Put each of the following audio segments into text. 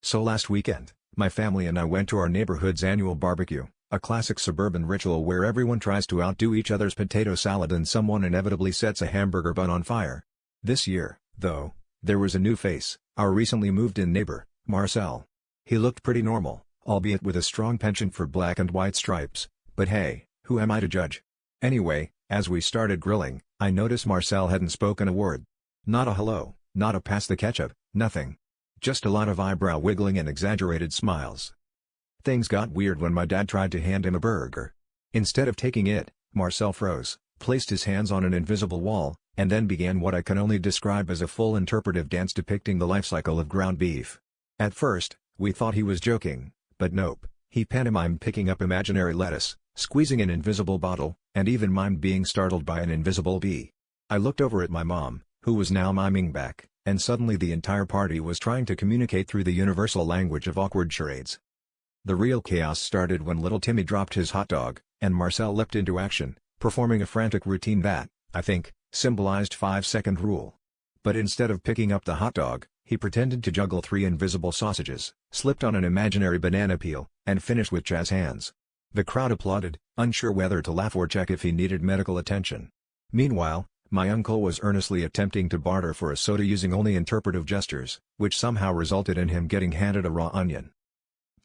So last weekend, my family and I went to our neighborhood's annual barbecue, a classic suburban ritual where everyone tries to outdo each other's potato salad and someone inevitably sets a hamburger bun on fire. This year, though, there was a new face, our recently moved-in neighbor, Marcel. He looked pretty normal, albeit with a strong penchant for black and white stripes, but hey, who am I to judge? Anyway, as we started grilling, I noticed Marcel hadn't spoken a word. Not a hello, not a pass the ketchup, nothing. Just a lot of eyebrow wiggling and exaggerated smiles. Things got weird when my dad tried to hand him a burger. Instead of taking it, Marcel froze, placed his hands on an invisible wall, and then began what I can only describe as a full interpretive dance depicting the life cycle of ground beef. At first, we thought he was joking, but nope, he pantomimed picking up imaginary lettuce, squeezing an invisible bottle, and even mimed being startled by an invisible bee. I looked over at my mom, who was now miming back, and suddenly the entire party was trying to communicate through the universal language of awkward charades. The real chaos started when little Timmy dropped his hot dog, and Marcel leapt into action, performing a frantic routine that, I think, symbolized 5-second rule. But instead of picking up the hot dog, he pretended to juggle 3 invisible sausages, slipped on an imaginary banana peel, and finished with jazz hands. The crowd applauded, unsure whether to laugh or check if he needed medical attention. Meanwhile, my uncle was earnestly attempting to barter for a soda using only interpretive gestures, which somehow resulted in him getting handed a raw onion.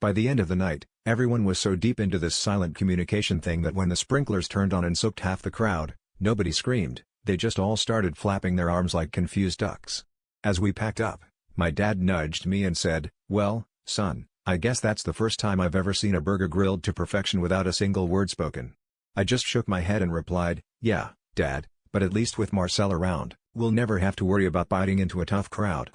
By the end of the night, everyone was so deep into this silent communication thing that when the sprinklers turned on and soaked half the crowd, nobody screamed, they just all started flapping their arms like confused ducks. As we packed up, my dad nudged me and said, "Well, son, I guess that's the first time I've ever seen a burger grilled to perfection without a single word spoken." I just shook my head and replied, "Yeah, Dad, but at least with Marcel around, we'll never have to worry about biting into a tough crowd."